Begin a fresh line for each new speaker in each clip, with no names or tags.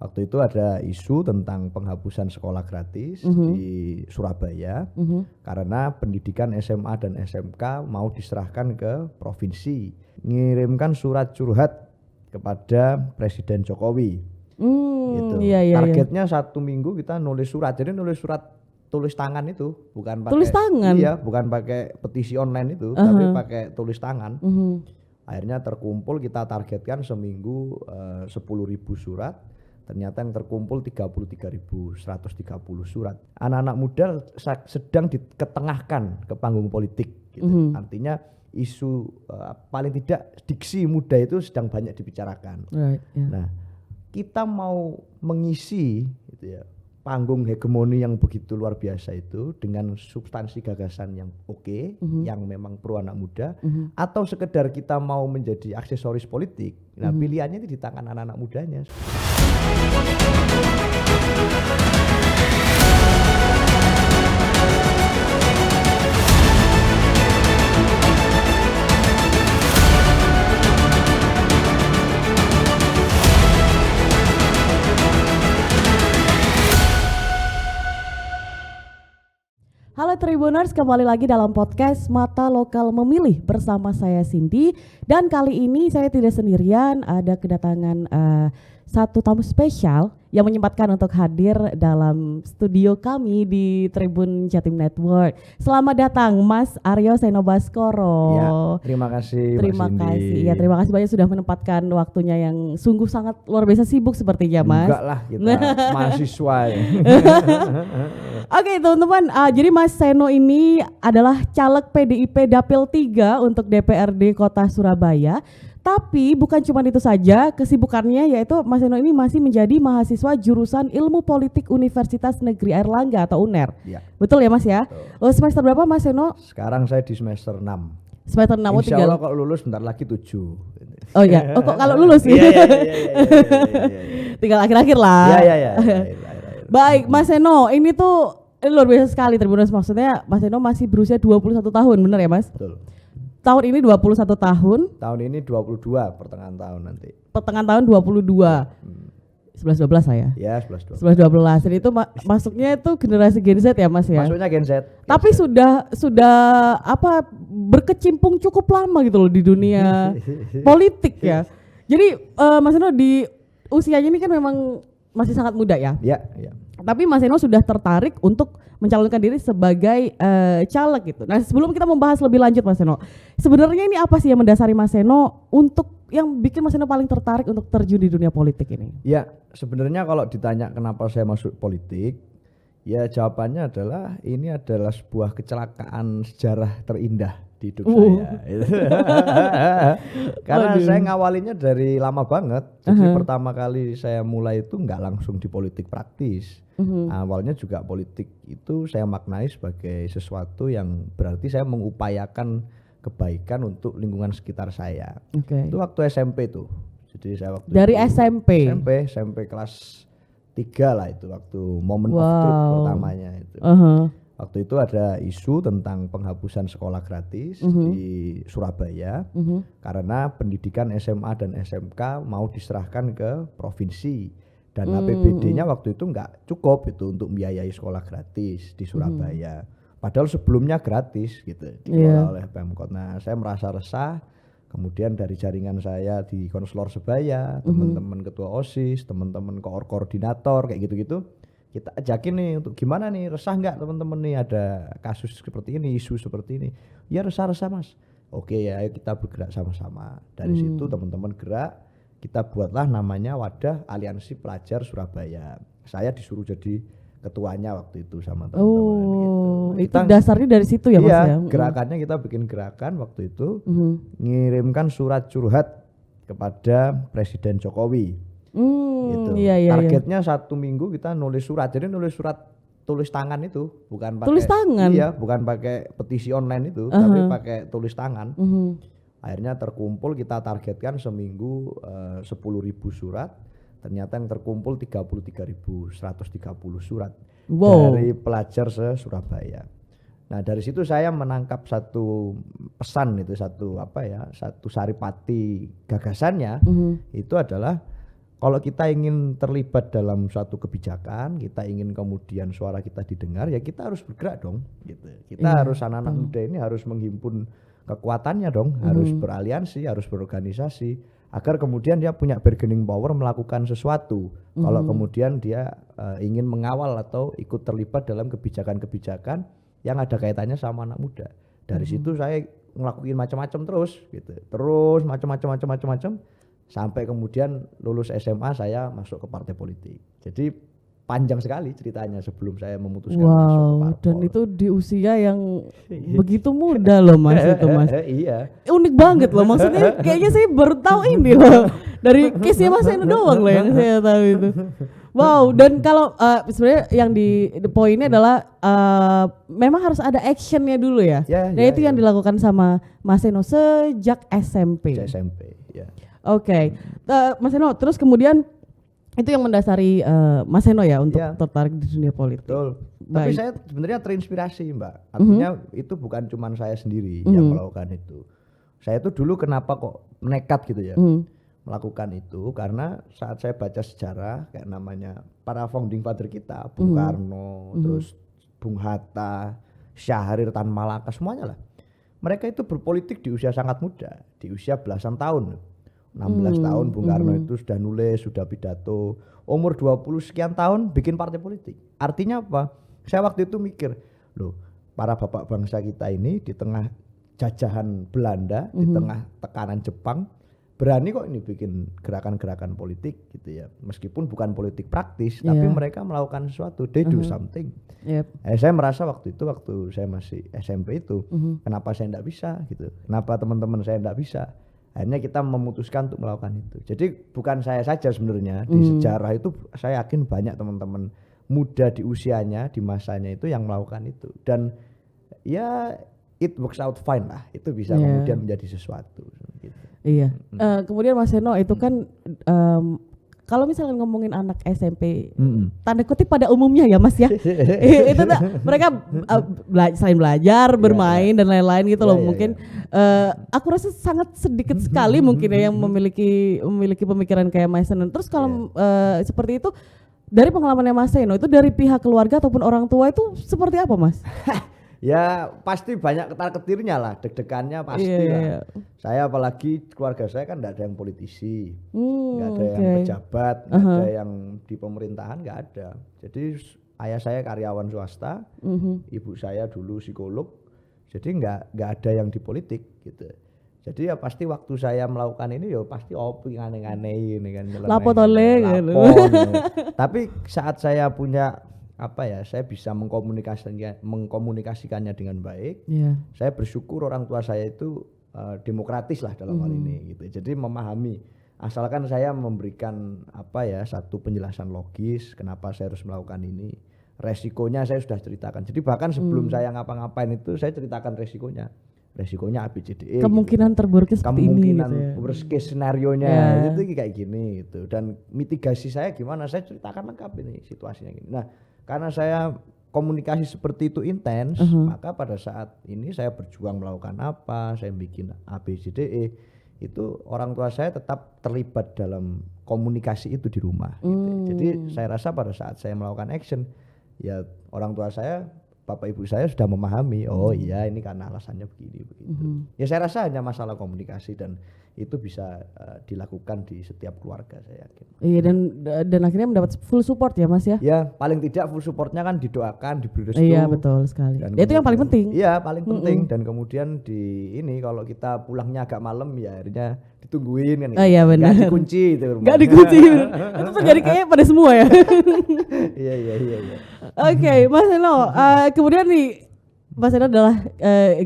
Waktu itu ada isu tentang penghapusan sekolah gratis di Surabaya karena pendidikan SMA dan SMK mau diserahkan ke provinsi. Ngirimkan surat curhat kepada Presiden Jokowi. Gitu. Targetnya 1 minggu kita nulis surat. Jadi nulis surat tulis tangan itu, bukan pakai
tulis tangan.
Iya, bukan pakai petisi online itu, tapi pakai tulis tangan. Akhirnya terkumpul, kita targetkan seminggu 10.000 surat. Ternyata yang terkumpul 33.130 surat. Anak-anak muda sedang diketengahkan ke panggung politik gitu. Artinya isu paling tidak diksi muda itu sedang banyak dibicarakan. Nah, kita mau mengisi gitu ya, panggung hegemoni yang begitu luar biasa itu dengan substansi gagasan yang oke, yang memang pro anak muda, atau sekedar kita mau menjadi aksesoris politik. Nah, pilihannya itu di tangan anak-anak mudanya.
Halo Tribuners, kembali lagi dalam podcast Mata Lokal Memilih bersama saya Cindy. Dan kali ini saya tidak sendirian, ada kedatangan satu tamu spesial yang menyempatkan untuk hadir dalam studio kami di Tribun Jatim Network. Selamat datang Mas Aryo Seno Baskoro.
Ya, terima kasih.
Terima kasih. Ya, terima kasih banyak sudah menempatkan waktunya yang sungguh sangat luar biasa sibuk sepertinya Mas.
Enggak lah, kita mahasiswa ya.
Oke teman-teman, jadi Mas Seno ini adalah caleg PDIP Dapil 3 untuk DPRD Kota Surabaya. Tapi bukan cuma itu saja, kesibukannya yaitu Mas Seno ini masih menjadi mahasiswa jurusan Ilmu Politik Universitas Negeri Airlangga atau UNER.
Ya.
Betul ya Mas ya?
Betul.
Semester berapa Mas Seno?
Sekarang saya di semester 6.
Semester 6.
Insya Allah kalau lulus bentar lagi 7.
Oh iya, kok kalau lulus?
Iya.
Tinggal akhir-akhir lah.
Iya.
Baik Mas Seno, ini tuh luar biasa sekali Tribuners, maksudnya Mas Seno masih berusia 21 tahun, benar ya Mas?
Betul.
Tahun ini 21 tahun.
Tahun ini 22 pertengahan tahun nanti.
Pertengahan tahun 22. 11-12 saya.
Ya, 11-12.
11-12. Jadi itu masuknya itu generasi Gen Z ya Mas ya?
Masuknya Gen Z.
Tapi sudah apa berkecimpung cukup lama gitu loh di dunia politik ya. Jadi Mas Seno di usianya ini kan memang masih sangat muda ya?
Iya.
Tapi Mas Seno sudah tertarik untuk mencalonkan diri sebagai caleg gitu. Nah, sebelum kita membahas lebih lanjut Mas Seno, sebenarnya ini apa sih yang mendasari Mas Seno untuk yang bikin Mas Seno paling tertarik untuk terjun di dunia politik ini? Ya,
sebenarnya kalau ditanya kenapa saya masuk politik, ya jawabannya adalah ini adalah sebuah kecelakaan sejarah terindah di hidup saya. Karena saya ngawalinya dari lama banget. Jadi pertama kali saya mulai itu nggak langsung di politik praktis. Awalnya juga politik itu saya maknai sebagai sesuatu yang berarti saya mengupayakan kebaikan untuk lingkungan sekitar saya. Itu waktu SMP tuh. Jadi saya waktu
dari
itu, SMP kelas 3 lah itu waktu moment of truth pertamanya itu. Waktu itu ada isu tentang penghapusan sekolah gratis di Surabaya karena pendidikan SMA dan SMK mau diserahkan ke provinsi. Dan APBD-nya waktu itu nggak cukup itu untuk membiayai sekolah gratis di Surabaya. Padahal sebelumnya gratis gitu dikelola oleh Pemkot. Nah, saya merasa resah. Kemudian dari jaringan saya di Konselor Sebaya, teman-teman ketua OSIS, teman-teman koordinator kayak gitu-gitu, kita ajakin nih untuk gimana nih, resah nggak teman-teman nih ada kasus seperti ini, isu seperti ini. Ya resah-resah Mas. Oke ya, ayo kita bergerak sama-sama. Dari situ teman-teman gerak. Kita buatlah namanya Wadah Aliansi Pelajar Surabaya. Saya disuruh jadi ketuanya waktu itu sama teman-teman gitu.
Itu dasarnya dari situ ya Mas ya?
Gerakannya kita bikin gerakan waktu itu ngirimkan surat curhat kepada Presiden Jokowi. Gitu. Targetnya 1 minggu kita nulis surat. Jadi nulis surat tulis tangan itu, bukan pakai
tulis tangan.
Iya, bukan pakai petisi online itu, tapi pakai tulis tangan. Akhirnya terkumpul, kita targetkan seminggu 10.000 surat. Ternyata yang terkumpul 33.130 surat dari pelajar se-Surabaya. Nah, dari situ saya menangkap satu pesan itu, satu saripati gagasannya itu adalah kalau kita ingin terlibat dalam suatu kebijakan, kita ingin kemudian suara kita didengar, ya kita harus bergerak dong gitu. Kita harus anak-anak muda ini harus menghimpun kekuatannya dong, harus beraliansi, harus berorganisasi agar kemudian dia punya bargaining power melakukan sesuatu. Kalau kemudian dia ingin mengawal atau ikut terlibat dalam kebijakan-kebijakan yang ada kaitannya sama anak muda. Dari situ saya ngelakuin macam-macam terus gitu. Terus macam-macam sampai kemudian lulus SMA saya masuk ke partai politik. Jadi panjang sekali ceritanya sebelum saya memutuskan masuk ke parpol.
Dan itu di usia yang begitu muda loh Mas itu Mas.
Iya.
Unik banget loh, maksudnya kayaknya saya baru tahu ini loh. Dari case-nya Mas Eno doang loh yang saya tahu itu. Wow, dan kalau sebenarnya yang di poinnya adalah memang harus ada actionnya dulu ya. Dan itu yang dilakukan sama Mas Eno sejak SMP.
SMP, ya.
Oke, Mas Eno, terus kemudian itu yang mendasari Mas Eno ya untuk tertarik di dunia politik.
Betul. Tapi saya sebenarnya terinspirasi Mbak. Artinya itu bukan cuma saya sendiri yang melakukan itu. Saya itu dulu kenapa kok nekat gitu ya melakukan itu, karena saat saya baca sejarah kayak namanya para founding father kita, Bung Karno, terus Bung Hatta, Syahrir Tan Malaka, semuanya lah. Mereka itu berpolitik di usia sangat muda, di usia belasan tahun. 16 tahun Bung Karno itu sudah nulis, sudah pidato. Umur 20 sekian tahun bikin partai politik. Artinya apa? Saya waktu itu mikir, loh, para bapak bangsa kita ini di tengah jajahan Belanda, di tengah tekanan Jepang, berani kok ini bikin gerakan-gerakan politik gitu ya. Meskipun bukan politik praktis, tapi mereka melakukan sesuatu, they do something. Saya merasa waktu saya masih SMP itu, kenapa saya enggak bisa gitu. Kenapa teman-teman saya enggak bisa? Akhirnya kita memutuskan untuk melakukan itu. Jadi bukan saya saja sebenarnya, di sejarah itu saya yakin banyak teman-teman muda di usianya, di masanya itu yang melakukan itu. Dan ya it works out fine lah, itu bisa kemudian menjadi sesuatu gitu.
Iya. Kemudian Mas Eno itu kan kalau misalnya ngomongin anak SMP, tanda kutip pada umumnya ya Mas ya, itu mereka selain belajar, bermain dan lain-lain gitu loh. Mungkin aku rasa sangat sedikit sekali mungkin ya yang memiliki pemikiran kayak Mas Eno. Terus kalau seperti itu dari pengalamannya Mas Eno, itu dari pihak keluarga ataupun orang tua itu seperti apa Mas?
Ya pasti banyak ketar-ketirnya lah, deg-degannya pasti lah. Saya apalagi keluarga saya kan enggak ada yang politisi, enggak ada yang pejabat, enggak ada yang di pemerintahan, enggak ada. Jadi ayah saya karyawan swasta, ibu saya dulu psikolog, jadi enggak ada yang di politik gitu. Jadi ya pasti waktu saya melakukan ini ya pasti opi aneh-aneh ini kan.
Lapo tole gitu.
Tapi saat saya punya saya bisa mengkomunikasikannya dengan baik. Saya bersyukur orang tua saya itu demokratis lah dalam hal ini gitu. Jadi memahami, asalkan saya memberikan satu penjelasan logis kenapa saya harus melakukan ini. Resikonya saya sudah ceritakan. Jadi bahkan sebelum saya ngapa-ngapain itu saya ceritakan resikonya. Resikonya ABCDE.
Kemungkinan terburuknya seperti ini.
Kemungkinan worst case scenario-nya itu kayak gini gitu. Dan mitigasi saya gimana, saya ceritakan lengkap ini situasinya gini. Nah, karena saya komunikasi seperti itu intens, maka pada saat ini saya berjuang melakukan apa, saya bikin ABCDE, itu orang tua saya tetap terlibat dalam komunikasi itu di rumah. Gitu. Jadi saya rasa pada saat saya melakukan action, ya orang tua saya, bapak ibu saya sudah memahami, oh iya ini karena alasannya begini begitu. Ya saya rasa hanya masalah komunikasi dan itu bisa dilakukan di setiap keluarga saya yakin.
Iya dan akhirnya mendapat full support ya Mas ya?
Ya paling tidak full supportnya kan didoakan, diberi restu.
Iya betul sekali. Dan itu yang paling penting.
Iya paling penting dan kemudian di ini kalau kita pulangnya agak malam ya akhirnya ditungguin kan.
Oh iya benar.
Gak dikunci itu.
Gak dikunci. Itu terjadi kayaknya pada semua ya.
Iya.
Oke, Mas Eno, kemudian nih Mas Eno adalah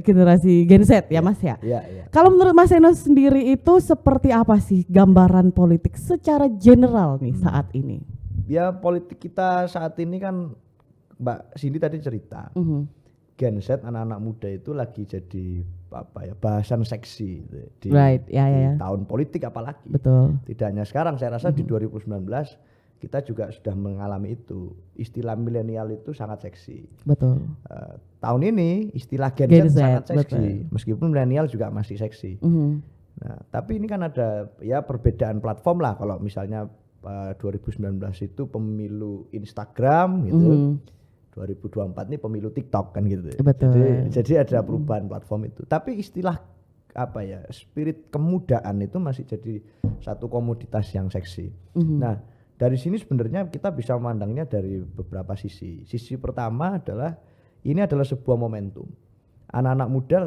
generasi Gen Z ya Mas ya?
Iya.
Kalau menurut Mas Eno sendiri itu seperti apa sih gambaran politik secara general nih saat ini?
Ya politik kita saat ini kan Mbak Cindy tadi cerita, Gen Z anak-anak muda itu lagi jadi bahasan seksi di tahun politik apalagi.
Betul.
Tidak hanya sekarang, saya rasa di 2019 kita juga sudah mengalami itu. Istilah milenial itu sangat seksi.
Betul.
Tahun ini istilah Gen Z sangat seksi,
betul.
Meskipun milenial juga masih seksi. Nah, tapi ini kan ada ya perbedaan platform lah. Kalau misalnya 2019 itu pemilu Instagram gitu. 2024 ini pemilu TikTok kan gitu.
Betul.
Jadi ada perubahan platform itu. Tapi istilah apa ya, spirit kemudaan itu masih jadi satu komoditas yang seksi. Nah, dari sini sebenarnya kita bisa memandangnya dari beberapa sisi. Sisi pertama adalah ini adalah sebuah momentum. Anak-anak muda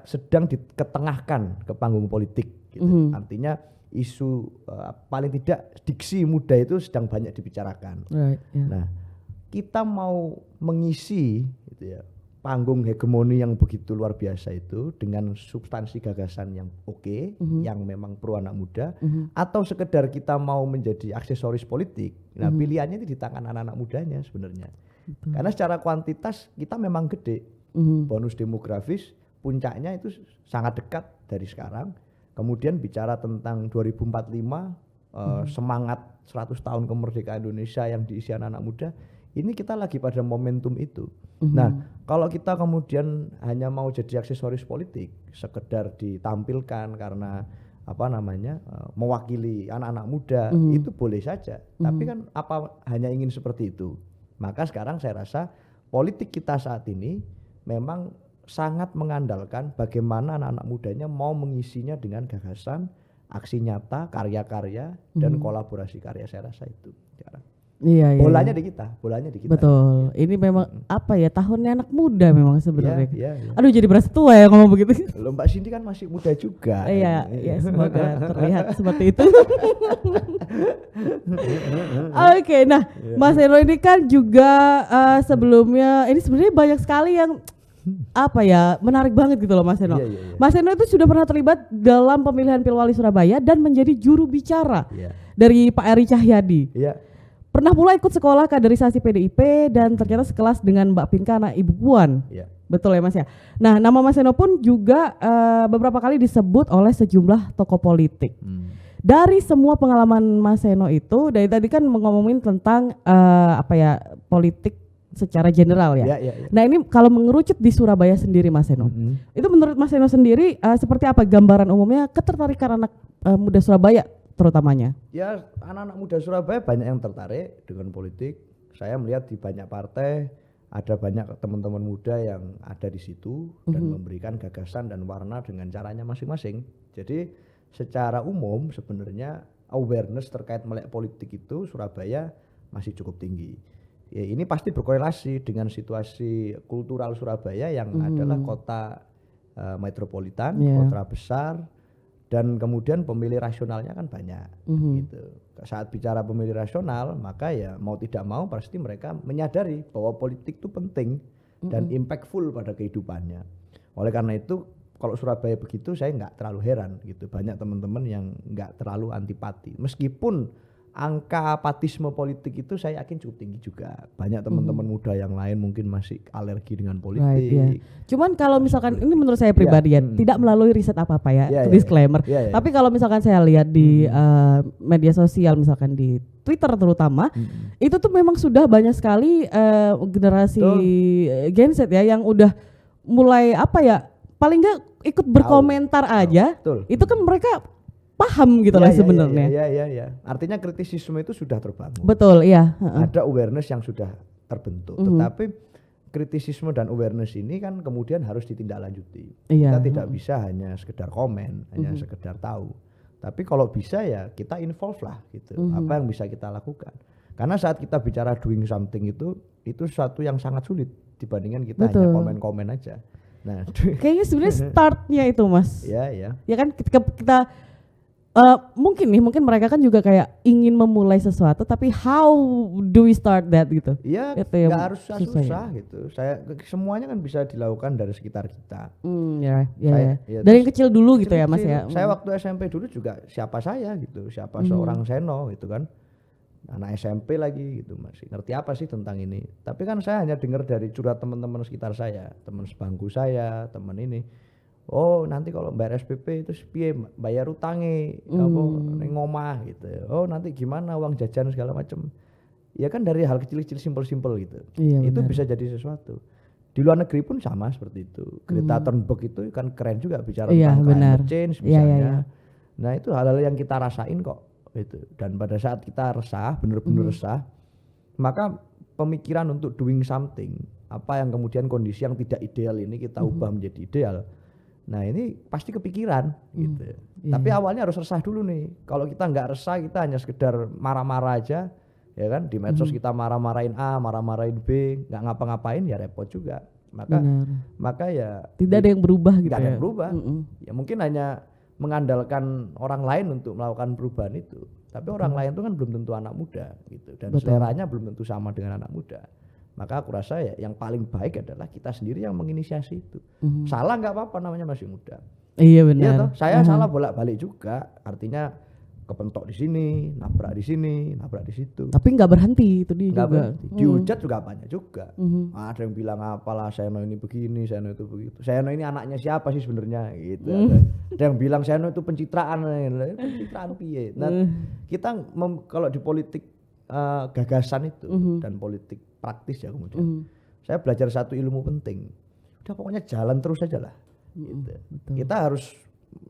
sedang diketengahkan ke panggung politik gitu. Artinya isu paling tidak diksi muda itu sedang banyak dibicarakan. Nah, kita mau mengisi gitu ya, panggung hegemoni yang begitu luar biasa itu dengan substansi gagasan yang oke, yang memang pro anak muda, atau sekedar kita mau menjadi aksesoris politik. Nah, pilihannya itu di tangan anak-anak mudanya sebenarnya. Karena secara kuantitas kita memang gede. Bonus demografis puncaknya itu sangat dekat dari sekarang. Kemudian bicara tentang 2045 semangat 100 tahun kemerdekaan Indonesia yang diisi anak-anak muda, ini kita lagi pada momentum itu. Nah, kalau kita kemudian hanya mau jadi aksesoris politik, sekedar ditampilkan karena apa namanya mewakili anak-anak muda, itu boleh saja. Tapi kan apa hanya ingin seperti itu? Maka sekarang saya rasa politik kita saat ini memang sangat mengandalkan bagaimana anak-anak mudanya mau mengisinya dengan gagasan, aksi nyata, karya-karya, dan kolaborasi karya. Saya rasa itu sekarang.
Iya,
bolanya di kita.
Betul. Ini memang apa ya, tahunnya anak muda memang sebenarnya.
Iya.
Aduh, jadi berasa tua ya ngomong begitu.
Loh, Mbak Cindy kan masih muda juga.
Iya, semoga terlihat seperti itu. Oke, nah Mas Eno ini kan juga sebelumnya ini sebenarnya banyak sekali yang apa ya, menarik banget gitu loh Mas Eno.
Iya.
Mas Eno itu sudah pernah terlibat dalam pemilihan Pilwali Surabaya dan menjadi juru bicara dari Pak Eri Cahyadi.
Iya.
Pernah pula ikut sekolah kaderisasi PDIP dan ternyata sekelas dengan Mbak Pinka anak Ibu Puan.
Iya.
Betul ya Mas ya. Nah, nama Mas Eno pun juga beberapa kali disebut oleh sejumlah tokoh politik. Dari semua pengalaman Mas Eno itu, dari tadi kan ngomongin tentang apa ya, politik secara general ya.
Iya.
Nah, ini kalau mengerucut di Surabaya sendiri Mas Eno, itu menurut Mas Eno sendiri seperti apa gambaran umumnya ketertarikan anak muda Surabaya terutamanya?
Ya, anak-anak muda Surabaya banyak yang tertarik dengan politik. Saya melihat di banyak partai ada banyak teman-teman muda yang ada di situ dan memberikan gagasan dan warna dengan caranya masing-masing. Jadi secara umum sebenarnya awareness terkait melek politik itu Surabaya masih cukup tinggi. Ya, ini pasti berkorelasi dengan situasi kultural Surabaya yang adalah kota metropolitan, kota besar, dan kemudian pemilih rasionalnya kan banyak. Gitu. Saat bicara pemilih rasional, maka ya mau tidak mau pasti mereka menyadari bahwa politik itu penting dan impactful pada kehidupannya. Oleh karena itu, kalau Surabaya begitu saya nggak terlalu heran gitu. Banyak teman-teman yang nggak terlalu antipati. Meskipun angka apatisme politik itu saya yakin cukup tinggi juga. Banyak teman-teman muda yang lain mungkin masih alergi dengan politik.
Right, Cuman kalau misalkan ini menurut saya pribadi ya, tidak melalui riset apa-apa ya, disclaimer. Tapi kalau misalkan saya lihat di media sosial, misalkan di Twitter terutama, itu tuh memang sudah banyak sekali generasi Gen Z ya yang udah mulai apa ya, paling nggak ikut berkomentar aja. Itu kan mereka paham gitu lah sebenarnya.
Iya. Artinya kritisisme itu sudah terbangun.
Betul, iya.
Ada awareness yang sudah terbentuk. Tetapi kritisisme dan awareness ini kan kemudian harus ditindaklanjuti. Kita tidak bisa hanya sekedar komen, hanya sekedar tahu. Tapi kalau bisa ya kita involve lah gitu. Apa yang bisa kita lakukan? Karena saat kita bicara doing something itu sesuatu yang sangat sulit dibandingkan kita hanya komen-komen aja. Nah,
kayaknya sebenarnya startnya itu Mas.
Iya.
Ya kan ketika kita mungkin mereka kan juga kayak ingin memulai sesuatu, tapi how do we start that gitu?
Iya, nggak harus susah gitu. Semuanya kan bisa dilakukan dari sekitar kita.
Ya. Dari yang kecil dulu gitu ya Mas ya.
Saya waktu SMP dulu juga siapa saya gitu, siapa seorang Seno gitu kan, anak SMP lagi gitu, masih ngerti apa sih tentang ini. Tapi kan saya hanya dengar dari curhat teman-teman sekitar saya, teman sebangku saya, teman ini. Oh nanti kalau bayar SPP itu piye bayar utangnya apa ning omah gitu. Oh nanti gimana uang jajan segala macam. Ya kan dari hal kecil-kecil simpel-simpel gitu.
Iya,
itu bisa jadi sesuatu. Di luar negeri pun sama seperti itu. Greta Thunberg itu kan keren juga bicara tentang climate change misalnya. Nah itu hal-hal yang kita rasain kok itu. Dan pada saat kita resah, benar-benar resah, maka pemikiran untuk doing something, apa yang kemudian kondisi yang tidak ideal ini kita ubah menjadi ideal. Nah ini pasti kepikiran gitu. Tapi awalnya harus resah dulu nih. Kalau kita nggak resah, kita hanya sekedar marah-marah aja, ya kan? Di medsos kita marah-marahin A, marah-marahin B, nggak ngapa-ngapain ya repot juga. Maka ya
tidak ada yang berubah gitu.
Nggak ada yang berubah. Ya mungkin hanya mengandalkan orang lain untuk melakukan perubahan itu. Tapi orang lain itu kan belum tentu anak muda gitu, dan seleranya belum tentu sama dengan anak muda. Maka aku rasa ya yang paling baik adalah kita sendiri yang menginisiasi itu. Salah nggak apa-apa, namanya masih muda.
Iya benar.
Iya toh, saya salah bolak-balik juga, artinya kepentok di sini, nabrak di sini, nabrak di situ.
Tapi nggak berhenti itu dia
nggak
juga.
Berhenti. Dihujat juga banyak juga. Ada yang bilang apalah Seno ini begini, Seno itu begitu. Seno ini anaknya siapa sih sebenarnya gitu. Ada yang bilang Seno itu pencitraan piye. Nah, kita kalau di politik gagasan itu dan politik praktis ya kemudian. Saya belajar satu ilmu penting. Udah pokoknya jalan terus aja lah. Gitu. Kita harus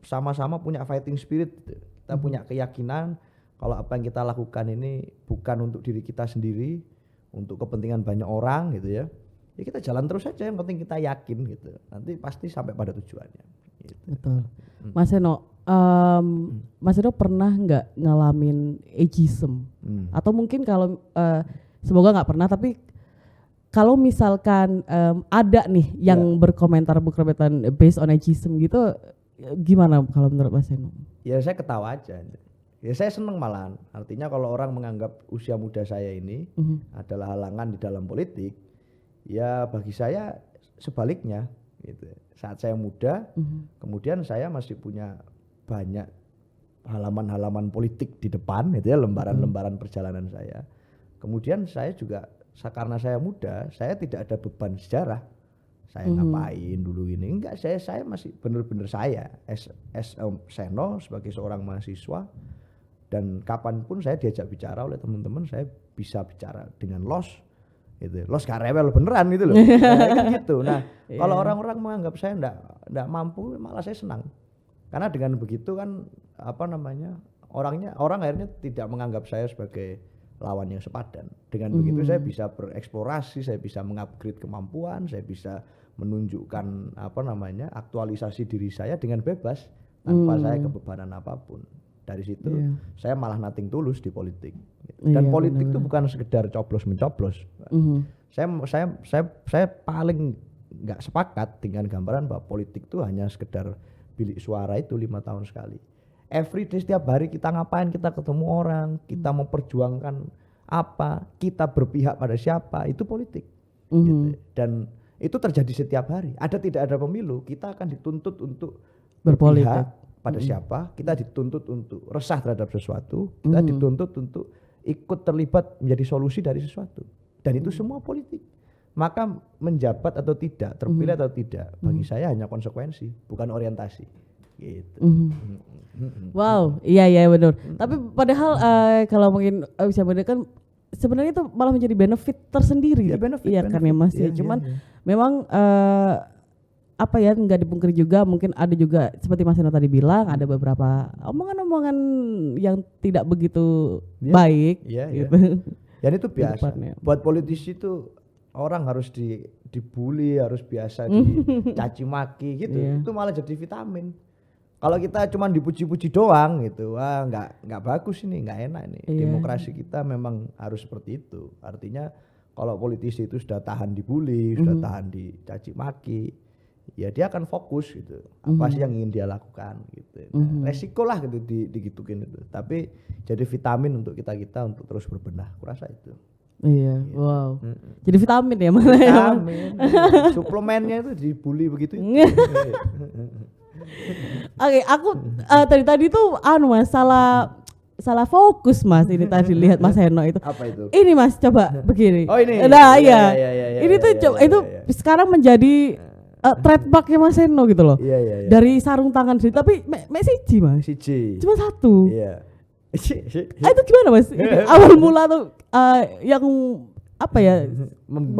sama-sama punya fighting spirit gitu. Kita punya keyakinan kalau apa yang kita lakukan ini bukan untuk diri kita sendiri, untuk kepentingan banyak orang gitu ya. Ya kita jalan terus aja, yang penting kita yakin gitu. Nanti pasti sampai pada tujuannya. Gitu.
Betul. Mas Seno, Mas Seno pernah nggak ngalamin ageism? Atau mungkin kalau semoga nggak pernah, tapi kalau misalkan ada nih yang berkomentar based on ageism gitu, gimana kalau menurut Mas Seno?
Ya saya ketawa aja. Ya saya seneng malahan. Artinya kalau orang menganggap usia muda saya ini adalah halangan di dalam politik, ya bagi saya sebaliknya gitu. Saat saya muda, kemudian saya masih punya banyak halaman-halaman politik di depan gitu ya, lembaran-lembaran perjalanan saya. Kemudian saya juga karena saya muda, saya tidak ada beban sejarah. Saya ngapain dulu ini, enggak, saya masih benar-benar saya Seno sebagai seorang mahasiswa, dan kapanpun saya diajak bicara oleh teman-teman saya bisa bicara dengan los gitu, los karewel beneran gitu loh. Kan gitu. Nah kalau orang-orang menganggap saya enggak mampu, malah saya senang, karena dengan begitu kan orang akhirnya tidak menganggap saya sebagai lawan yang sepadan. Dengan begitu saya bisa bereksplorasi, saya bisa mengupgrade kemampuan, saya bisa menunjukkan aktualisasi diri saya dengan bebas tanpa saya kebebanan apapun. Dari situ saya malah nothing tulus di politik. Dan politik itu bukan sekedar coblos mencoblos. Saya paling nggak sepakat dengan gambaran bahwa politik itu hanya sekedar bilik suara itu 5 tahun sekali. Every day, setiap hari kita ngapain, kita ketemu orang, kita memperjuangkan apa, kita berpihak pada siapa, itu politik. Gitu. Dan itu terjadi setiap hari. Ada tidak ada pemilu, kita akan dituntut untuk berpihak pada siapa, kita dituntut untuk resah terhadap sesuatu, kita dituntut untuk ikut terlibat menjadi solusi dari sesuatu. Dan itu semua politik. Maka menjabat atau tidak, terpilih atau tidak, bagi saya hanya konsekuensi, bukan orientasi. Gitu.
Wow, iya benar. Tapi padahal kalau mungkin bisa bedakan, sebenarnya itu malah menjadi benefit tersendiri.
Ya, benefit
kan ya Mas. Ya, cuman memang nggak dipungkiri juga, mungkin ada juga seperti Mas Seno tadi bilang, ada beberapa omongan-omongan yang tidak begitu baik. Gitu.
Dan itu biasa. Buat politisi itu orang harus dibully, harus biasa dicaci maki gitu. Itu malah jadi vitamin. Kalau kita cuma dipuji-puji doang gitu, wah nggak bagus ini, nggak enak ini. Demokrasi kita memang harus seperti itu. Artinya kalau politisi itu sudah tahan dibully, sudah tahan dicaci maki, ya dia akan fokus gitu. Apa sih yang ingin dia lakukan gitu. Nah, resiko lah gitu digituin itu. Tapi jadi vitamin untuk kita untuk terus berbenah. Aku rasa itu.
Iya, wow. Jadi vitamin ya malah.
Vitamin. Suplemennya itu dibully begitu.
Oke, aku tadi tuh Mas salah fokus Mas, ini tadi lihat Mas Seno itu.
Apa itu?
Ini Mas coba begini.
Oh ini.
Nah iya. Ini tuh coba itu sekarang menjadi trademarknya Mas Seno gitu loh.
Iya.
Dari sarung tangan sendiri, tapi siji Mas.
Siji.
Cuma satu.
Iya.
Itu gimana Mas? Awal mula tuh yang apa ya?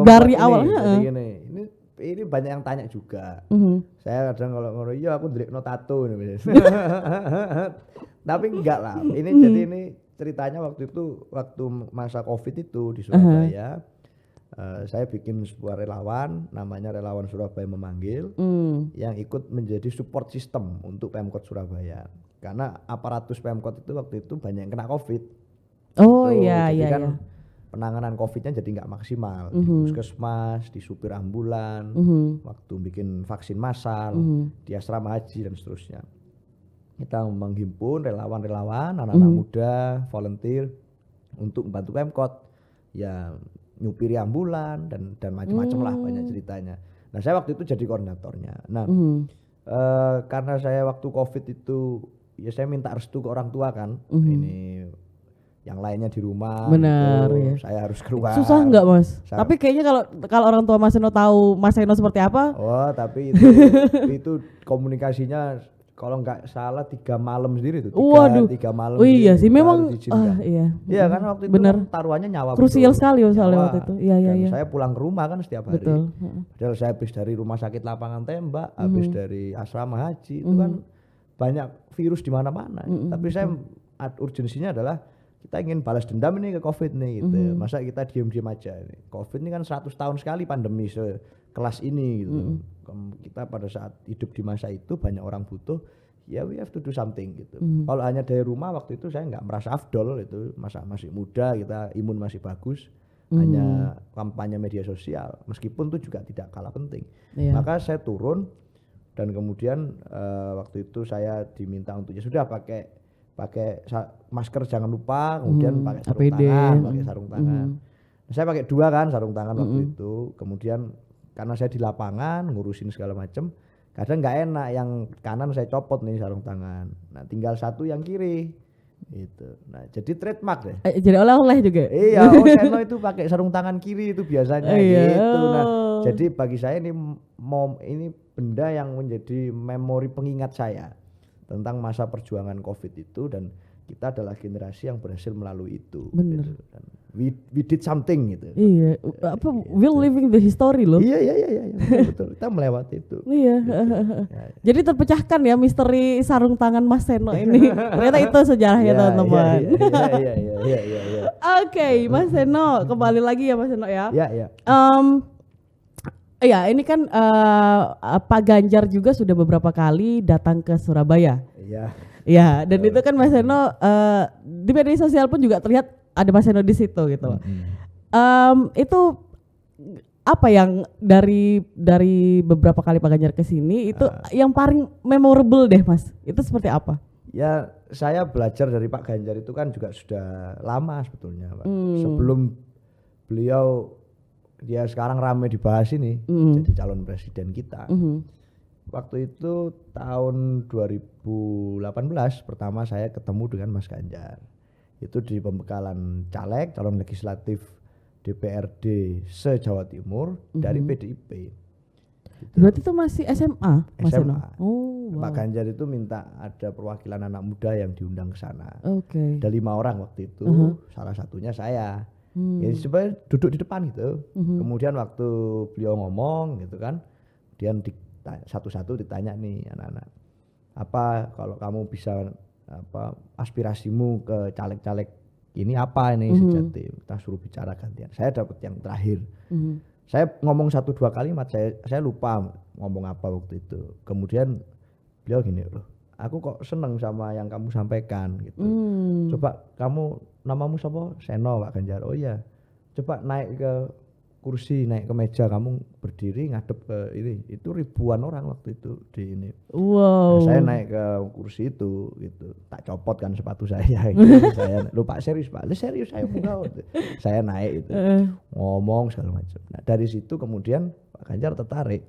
Dari awalnya.
Ini ini banyak yang tanya juga. Saya kadang kalau ngomong iya aku ndelikno tato ini. Tapi enggak lah. Ini jadi ini ceritanya waktu itu waktu masa Covid itu di Surabaya. Saya bikin sebuah relawan namanya Relawan Surabaya Memanggil yang ikut menjadi support system untuk Pemkot Surabaya. Karena aparatus Pemkot itu waktu itu banyak yang kena Covid.
Oh
gitu.
iya
Jadi
iya
kan
iya.
penanganan Covid-nya jadi nggak maksimal di puskesmas, di supir ambulan, waktu bikin vaksin massal, di asrama haji dan seterusnya. Kita menghimpun relawan-relawan, anak-anak muda, volunteer untuk membantu Pemkot, ya nyupiri ambulan dan macam-macam lah banyak ceritanya. Nah saya waktu itu jadi koordinatornya. Nah karena saya waktu Covid itu ya saya minta restu ke orang tua kan, ini yang lainnya di rumah.
Benar,
gitu,
ya.
Saya harus keluar.
Susah nggak Mas? Tapi kayaknya kalau orang tua Mas Seno tahu Mas Seno seperti apa?
Oh tapi itu komunikasinya kalau nggak salah 3 malam sendiri tuh. 3 malam.
Oh iya sih memang. Iya.
Iya kan waktu itu
bener.
Kan taruhannya nyawa.
Krusial sekali soalnya waktu itu. Iya iya iya.
Saya pulang ke rumah kan setiap hari.
Betul.
Padahal saya habis dari rumah sakit lapangan tembak, habis dari asrama haji itu kan banyak virus di mana-mana. Tapi saya urgensinya adalah kita ingin balas dendam ini ke Covid nih gitu. Masa kita diem-diem aja ini. Covid ini kan 100 tahun sekali pandemi sekelas ini gitu. Kita pada saat hidup di masa itu banyak orang butuh, ya we have to do something gitu. Kalau hanya dari rumah waktu itu saya nggak merasa afdol itu, masa masih muda kita imun masih bagus. Hanya kampanye media sosial, meskipun itu juga tidak kalah penting. Maka saya turun dan kemudian waktu itu saya diminta untuk ya sudah pakai masker jangan lupa, kemudian pakai sarung tangan, saya pakai 2 kan sarung tangan waktu itu. Kemudian karena saya di lapangan ngurusin segala macam, kadang nggak enak yang kanan saya copot nih sarung tangan, nah tinggal satu yang kiri itu. Nah jadi trademark deh.
Jadi oleh-oleh juga.
Iya, Seno itu pakai sarung tangan kiri itu biasanya gitu. Nah jadi bagi saya ini benda yang menjadi memori pengingat saya tentang masa perjuangan Covid itu, dan kita adalah generasi yang berhasil melalui itu.
Bener.
Gitu. Dan we did something gitu.
Iya, we're living the history loh.
Iya, betul. Kita melewati itu.
Iya. Gitu. Jadi terpecahkan ya misteri sarung tangan Mas Seno ini. Ternyata itu sejarahnya teman-teman.
Iya.
Oke, Mas Seno, kembali lagi ya Mas Seno ya.
Iya.
Ya ini kan Pak Ganjar juga sudah beberapa kali datang ke Surabaya.
Iya.
Ya, dan itu kan Mas Seno di media sosial pun juga terlihat ada Mas Seno di situ gitu. Itu apa yang dari beberapa kali Pak Ganjar ke sini itu yang paling memorable deh Mas? Itu seperti apa?
Ya saya belajar dari Pak Ganjar itu kan juga sudah lama sebetulnya Pak. Sebelum beliau dia sekarang ramai dibahas ini jadi calon presiden kita. Waktu itu tahun 2018 pertama saya ketemu dengan Mas Ganjar. Itu di pembekalan caleg calon legislatif DPRD se-Jawa Timur dari PDIP. Gitu.
Berarti itu masih SMA, Mas Seno?
Oh, wow. Pak Ganjar itu minta ada perwakilan anak muda yang diundang ke sana.
Oke.
Ada 5 orang waktu itu, salah satunya saya. Ya sebenarnya duduk di depan gitu. Kemudian waktu beliau ngomong gitu kan, kemudian satu-satu ditanya nih anak-anak, apa kalau kamu bisa aspirasimu ke caleg-caleg ini apa ini sejati, kita suruh bicara gantian. Saya dapat yang terakhir. Saya ngomong 1-2 kalimat, saya lupa ngomong apa waktu itu. Kemudian beliau gini, loh aku kok seneng sama yang kamu sampaikan gitu. Coba kamu namamu siapa? Seno, Pak Ganjar. Oh iya. Coba naik ke kursi, naik ke meja, kamu berdiri ngadep ke ini. Itu ribuan orang waktu itu di ini.
Wow.
Nah, saya naik ke kursi itu gitu. Tak copot kan sepatu saya gitu. Saya lupa serius Pak. Serius saya buka. Saya naik itu. Ngomong segala macam. Nah, dari situ kemudian Pak Ganjar tertarik.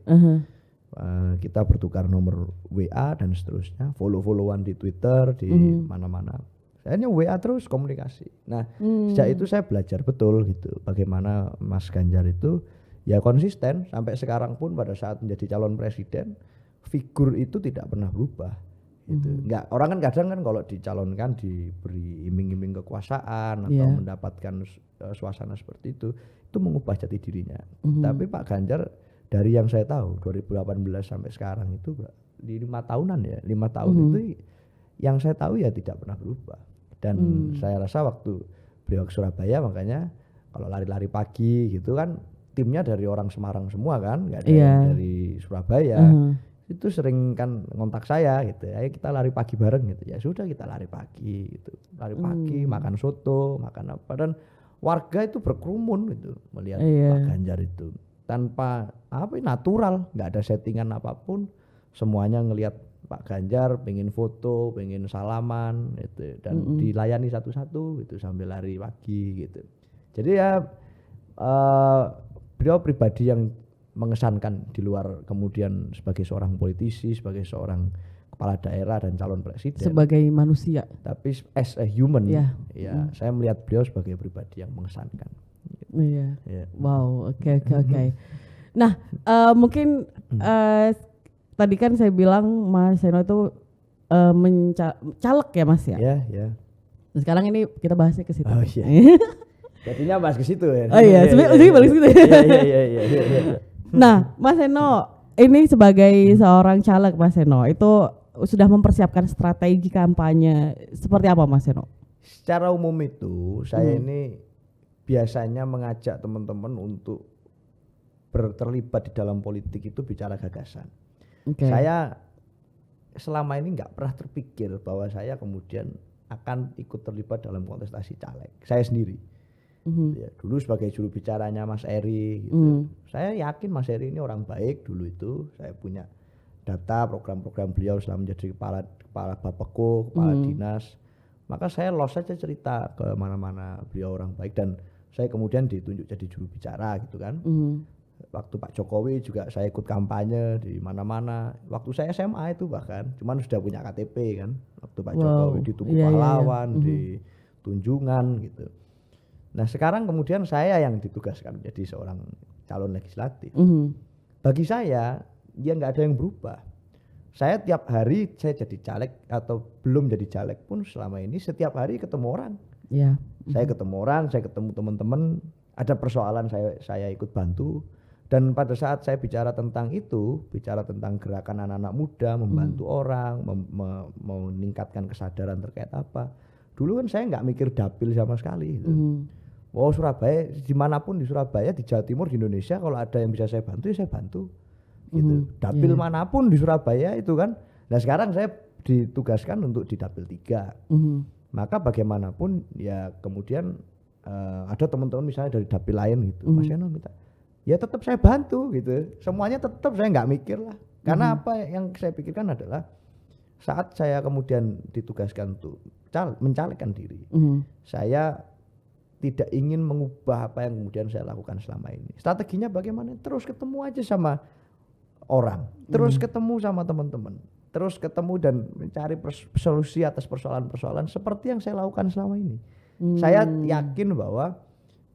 Kita bertukar nomor WA dan seterusnya, follow-followan di Twitter, di mana-mana. Saya WA terus komunikasi. Nah, sejak itu saya belajar betul gitu bagaimana Mas Ganjar itu ya konsisten sampai sekarang pun pada saat menjadi calon presiden, figur itu tidak pernah berubah. Gitu. Enggak, orang kan kadang kan kalau dicalonkan diberi iming-iming kekuasaan atau mendapatkan suasana seperti itu mengubah jati dirinya. Tapi Pak Ganjar dari yang saya tahu 2018 sampai sekarang itu di 5 tahunan ya, 5 tahun itu yang saya tahu ya tidak pernah berubah. Dan saya rasa waktu beliau ke Surabaya, makanya kalau lari-lari pagi gitu kan timnya dari orang Semarang semua kan, nggak ada yang dari Surabaya. Itu sering kan ngontak saya gitu, ayo kita lari pagi bareng gitu. Ya sudah, kita lari pagi gitu, lari pagi, makan soto, makan apa, dan warga itu berkerumun gitu melihat Pak Ganjar itu tanpa apa, natural, nggak ada settingan apapun, semuanya ngelihat Pak Ganjar, pengen foto, pengen salaman gitu, dan dilayani satu-satu gitu sambil lari pagi gitu. Jadi ya beliau pribadi yang mengesankan di luar kemudian sebagai seorang politisi, sebagai seorang kepala daerah dan calon presiden.
Sebagai manusia.
Tapi as a human, ya saya melihat beliau sebagai pribadi yang mengesankan.
Iya. Wow, oke. Nah, mungkin tadi kan saya bilang Mas Seno itu caleg ya Mas ya?
Iya.
Nah, sekarang ini kita bahasnya ke situ.
Oh iya. Jadinya bahas ke situ ya.
Oh iya, sebenarnya balik situ.
Iya.
Nah, Mas Seno ini sebagai seorang caleg, Mas Seno itu sudah mempersiapkan strategi kampanye seperti apa, Mas Seno?
Secara umum itu saya ini biasanya mengajak teman-teman untuk terlibat di dalam politik itu bicara gagasan. Saya selama ini nggak pernah terpikir bahwa saya kemudian akan ikut terlibat dalam kontestasi caleg. Saya sendiri. Ya, dulu sebagai juru bicaranya Mas Eri gitu. Saya yakin Mas Eri ini orang baik dulu itu. Saya punya data program-program beliau selama menjadi kepala Bapeko, kepala dinas. Maka saya los saja cerita ke mana-mana beliau orang baik, dan saya kemudian ditunjuk jadi juru bicara gitu kan. Waktu Pak Jokowi juga saya ikut kampanye di mana-mana. Waktu saya SMA itu bahkan, cuman sudah punya KTP kan. Waktu Pak Jokowi di Tugu Pahlawan, di Tunjungan gitu. Nah sekarang kemudian saya yang ditugaskan menjadi seorang calon legislatif. Bagi saya, ya nggak ada yang berubah. Saya tiap hari saya jadi caleg atau belum jadi caleg pun selama ini setiap hari ketemu orang. Saya ketemu orang, saya ketemu teman-teman, ada persoalan saya ikut bantu. Dan pada saat saya bicara tentang itu, bicara tentang gerakan anak-anak muda, membantu orang, meningkatkan kesadaran terkait apa. Dulu kan saya nggak mikir dapil sama sekali gitu. Oh Surabaya, dimanapun di Surabaya, di Jawa Timur, di Indonesia, kalau ada yang bisa saya bantu ya saya bantu gitu. Dapil manapun di Surabaya itu kan. Nah sekarang saya ditugaskan untuk di dapil 3. Maka bagaimanapun ya kemudian ada teman-teman misalnya dari dapil lain gitu, Mas Seno minta, ya tetap saya bantu gitu. Semuanya tetap saya nggak mikir lah. Karena apa yang saya pikirkan adalah saat saya kemudian ditugaskan untuk mencalekkan diri, saya tidak ingin mengubah apa yang kemudian saya lakukan selama ini. Strateginya bagaimana? Terus ketemu aja sama orang, terus ketemu sama teman-teman, terus ketemu dan mencari solusi atas persoalan-persoalan seperti yang saya lakukan selama ini. Saya yakin bahwa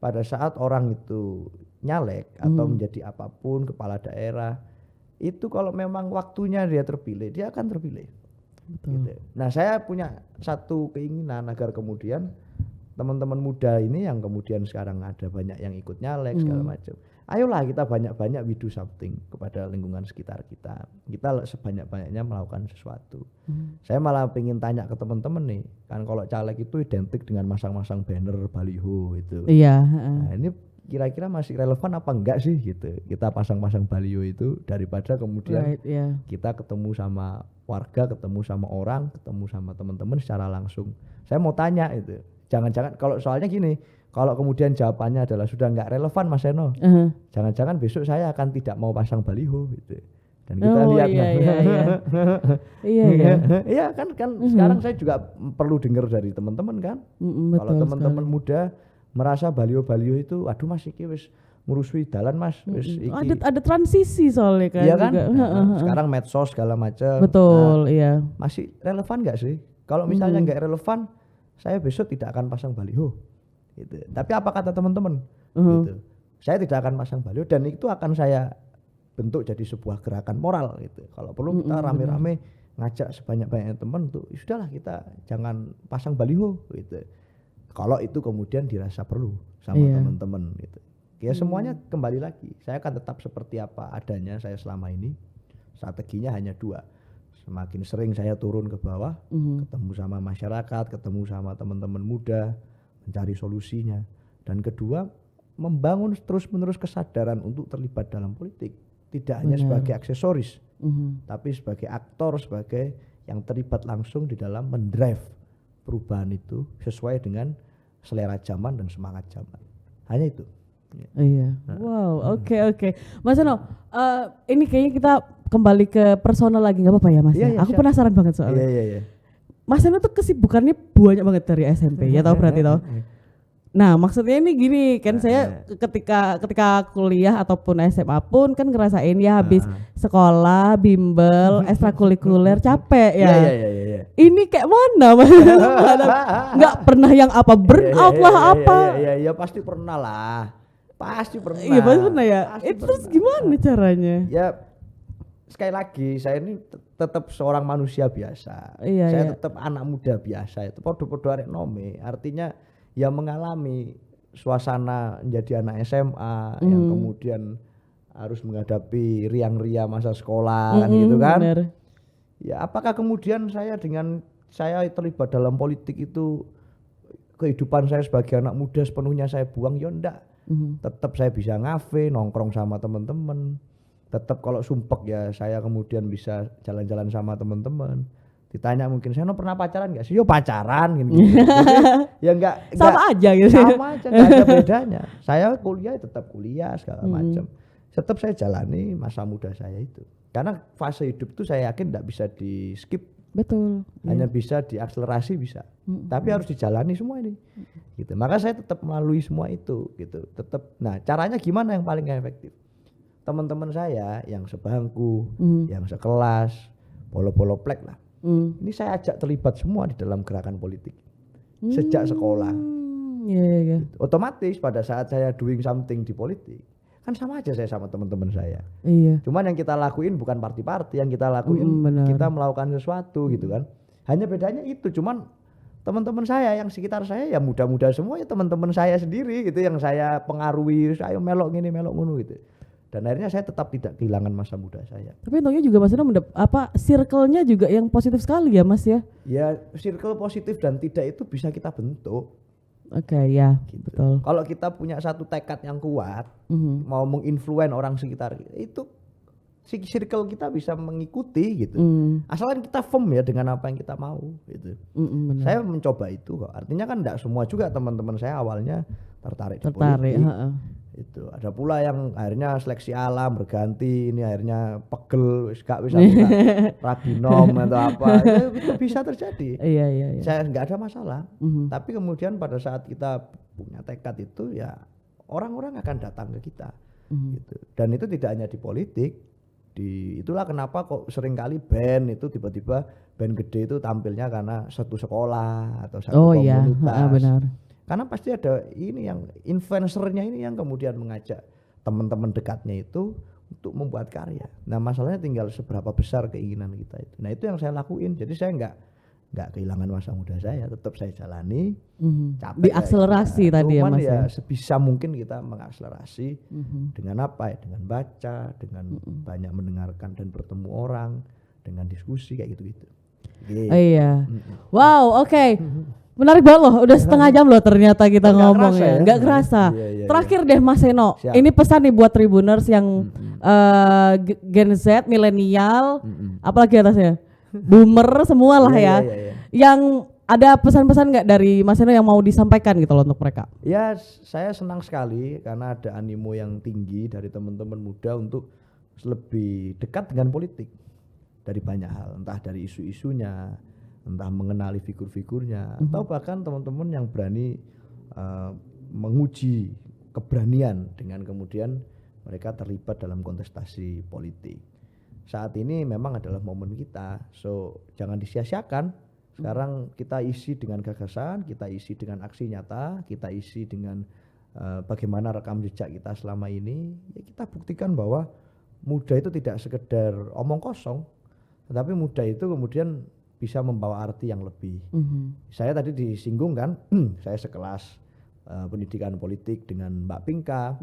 pada saat orang itu nyalek atau menjadi apapun, kepala daerah, itu kalau memang waktunya dia terpilih, dia akan terpilih. Gitu. Nah saya punya satu keinginan agar kemudian teman-teman muda ini yang kemudian sekarang ada banyak yang ikut nyalek segala macam. Ayolah kita banyak-banyak we do something kepada lingkungan sekitar kita. Kita sebanyak-banyaknya melakukan sesuatu. Saya malah pengen tanya ke teman-teman nih, kan kalau caleg itu identik dengan masang-masang banner baliho itu. Nah, ini kira-kira masih relevan apa enggak sih gitu. Kita pasang-pasang baliho itu daripada kemudian kita ketemu sama warga, ketemu sama orang, ketemu sama teman-teman secara langsung. Saya mau tanya itu. Jangan-jangan kalau soalnya gini, kalau kemudian jawabannya adalah sudah nggak relevan Mas Seno, jangan-jangan besok saya akan tidak mau pasang baliho gitu. Dan kita lihat iya kan sekarang saya juga perlu dengar dari teman-teman kan. Kalau teman-teman muda merasa baliho-baliho itu aduh Mas iki wis ngurusui dalan Mas, wis iki.
Ada transisi soalnya kan.
Iya kan? Sekarang medsos segala macam.
Betul, iya.
Masih relevan nggak sih? Kalau misalnya nggak relevan, saya besok tidak akan pasang baliho gitu. Tapi apa kata teman-teman gitu, saya tidak akan pasang baliho, dan itu akan saya bentuk jadi sebuah gerakan moral gitu. Kalau perlu kita rame-rame ngajak sebanyak-banyaknya teman untuk sudahlah kita jangan pasang baliho gitu. Kalau itu kemudian dirasa perlu sama teman-teman gitu. Ya semuanya kembali lagi. Saya akan tetap seperti apa adanya saya selama ini. Strateginya hanya 2. Semakin sering saya turun ke bawah, ketemu sama masyarakat, ketemu sama teman-teman muda, mencari solusinya. Dan kedua, membangun terus-menerus kesadaran untuk terlibat dalam politik. Tidak hanya sebagai aksesoris, tapi sebagai aktor, sebagai yang terlibat langsung di dalam mendrive perubahan itu sesuai dengan selera zaman dan semangat zaman. Hanya itu.
Iya. Wow, oke. Mas Eno, ini kayaknya kita kembali ke personal lagi, nggak apa-apa ya Mas?
Iya,
Aku penasaran banget soalnya.
Iya.
Mas Eno tuh kesibukannya banyak banget dari SMP, ya tahu berarti toh. Nah, maksudnya ini gini, kan saya ketika kuliah ataupun SMA pun kan ngerasain ya habis sekolah, bimbel, ekstrakurikuler capek ya.
Iya.
Ini kayak mana Mas? Nggak pernah yang apa burnout lah apa?
Iya, pasti pernah lah. Pasti pernah.
Iya, pasti pernah ya. Itu terus gimana caranya?
Ya sekali lagi saya ini tetap seorang manusia biasa. Saya tetap anak muda biasa. Itu podo-podo arek nome. Artinya ya mengalami suasana menjadi anak SMA yang kemudian harus menghadapi riang-ria masa sekolah kan gitu kan.
Bener.
Ya apakah kemudian saya terlibat dalam politik itu kehidupan saya sebagai anak muda sepenuhnya saya buang? Ya enggak. Tetap saya bisa ngafe, nongkrong sama teman-teman. Tetap kalau sumpek ya saya kemudian bisa jalan-jalan sama teman-teman. Ditanya mungkin saya pernah pacaran nggak sih? Yo pacaran gitu. Ya enggak
sama aja gitu.
Sama aja, enggak ada bedanya. Saya kuliah tetap kuliah segala macam. Tetap saya jalani masa muda saya itu. Karena fase hidup itu saya yakin enggak bisa di skip.
Betul.
Hanya bisa diakselerasi bisa. Tapi harus dijalani semua ini. Gitu. Maka saya tetap melalui semua itu gitu. Tetap. Nah, caranya gimana yang paling efektif? Teman-teman saya yang sebangku, yang sekelas, polo-polo plek lah. Ini saya ajak terlibat semua di dalam gerakan politik sejak sekolah.
Gitu.
Otomatis pada saat saya doing something di politik kan sama aja saya sama teman-teman saya.
Iya.
Cuman yang kita lakuin bukan party-party, yang kita lakuin kita melakukan sesuatu gitu kan. Hanya bedanya itu. Cuman teman-teman saya yang sekitar saya ya muda-muda semua ya teman-teman saya sendiri gitu yang saya pengaruhi, ayo melok gini melok ngono gitu. Dan akhirnya saya tetap tidak kehilangan masa muda saya. Tapi
untungnya juga Mas Eno circle-nya juga yang positif sekali ya Mas ya?
Ya circle positif dan tidak itu bisa kita bentuk.
Oke, ya gitu. Betul.
Kalau kita punya satu tekad yang kuat, mau menginfluen orang sekitar itu circle kita bisa mengikuti gitu. Asalkan kita firm ya dengan apa yang kita mau gitu. Saya mencoba itu kok. Artinya kan enggak semua juga teman-teman saya awalnya tertarik di politik. Itu ada pula yang akhirnya seleksi alam berganti, ini akhirnya pegel gak bisa raginom atau apa. Itu bisa terjadi.
Iya.
Saya nggak ada masalah. Tapi kemudian pada saat kita punya tekad itu ya orang-orang akan datang ke kita. Gitu. Dan itu tidak hanya di politik. Itulah kenapa kok seringkali band itu tiba-tiba band gede itu tampilnya karena satu sekolah atau satu komunitas. Iya, benar. Karena pasti ada ini yang influencernya ini yang kemudian mengajak teman-teman dekatnya itu untuk membuat karya. Nah masalahnya tinggal seberapa besar keinginan kita itu. Nah itu yang saya lakuin. Jadi saya nggak kehilangan masa muda saya, tetap saya jalani. Capek
diakselerasi ya. Tadi ya Mas
ya. Sebisa mungkin kita mengakselerasi dengan apa ya? Dengan baca, dengan banyak mendengarkan dan bertemu orang, dengan diskusi kayak gitu-gitu.
Iya. Wow, oke. Menarik banget loh, udah setengah jam loh ternyata kita ngomong ya. Nggak kerasa. Iya. Terakhir deh Mas Eno, ini pesan nih buat Tribuners yang Gen Z, milenial, apalagi atasnya, boomer semua lah ya. Yang ada pesan-pesan nggak dari Mas Eno yang mau disampaikan gitu loh untuk mereka?
Ya, saya senang sekali karena ada animo yang tinggi dari teman-teman muda untuk lebih dekat dengan politik dari banyak hal, entah dari isu-isunya, entah mengenali figur-figurnya, atau bahkan teman-teman yang berani menguji keberanian dengan kemudian mereka terlibat dalam kontestasi politik. Saat ini memang adalah momen kita, so jangan disia-siakan. Sekarang kita isi dengan gagasan, kita isi dengan aksi nyata, kita isi dengan bagaimana rekam jejak kita selama ini. Ya kita buktikan bahwa muda itu tidak sekedar omong kosong, tetapi muda itu kemudian bisa membawa arti yang lebih. Saya tadi disinggung kan, saya sekelas pendidikan politik dengan Mbak Pinka.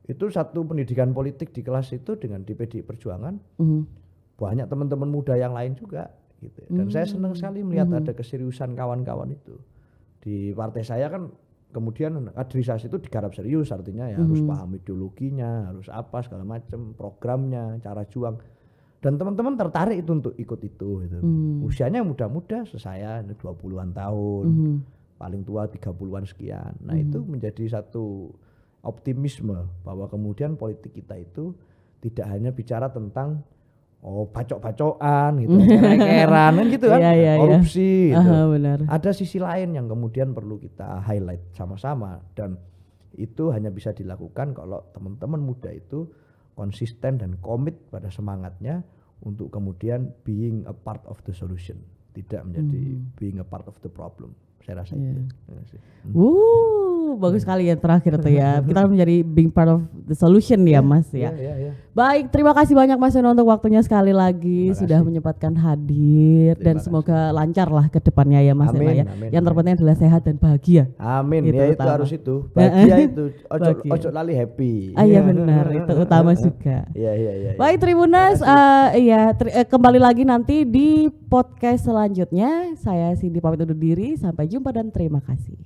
Itu satu pendidikan politik di kelas itu dengan di PDI Perjuangan. Banyak teman-teman muda yang lain juga gitu. Dan saya senang sekali melihat ada keseriusan kawan-kawan itu. Di partai saya kan kemudian kaderisasi itu digarap serius, artinya ya harus paham ideologinya, harus apa segala macam, programnya, cara juang. Dan teman-teman tertarik itu untuk ikut itu gitu. Usianya muda-muda, saya 20-an tahun. Paling tua 30-an sekian. Nah, itu menjadi satu optimisme bahwa kemudian politik kita itu tidak hanya bicara tentang bacok-bacokan gitu, kera-keran kan gitu kan, korupsi gitu.
Benar.
Ada sisi lain yang kemudian perlu kita highlight sama-sama, dan itu hanya bisa dilakukan kalau teman-teman muda itu konsisten dan komit pada semangatnya untuk kemudian being a part of the solution, tidak menjadi being a part of the problem. Saya rasa itu.
Bagus sekali ya terakhir tuh ya. Kita menjadi being part of the solution ya Mas ya. Baik, terima kasih banyak Mas Yono untuk waktunya sekali lagi, sudah menyempatkan hadir, dan semoga lancar lah ke depannya ya Mas Yono ya. Yang terpenting adalah sehat dan bahagia.
Amin. Ya itu harus itu. Bahagia itu. Ojo lali happy.
Iya benar, itu utama juga.
Iya.
Baik Tribuners, kembali lagi nanti di podcast selanjutnya. Saya Cindy pamit undur diri, sampai jumpa dan terima kasih.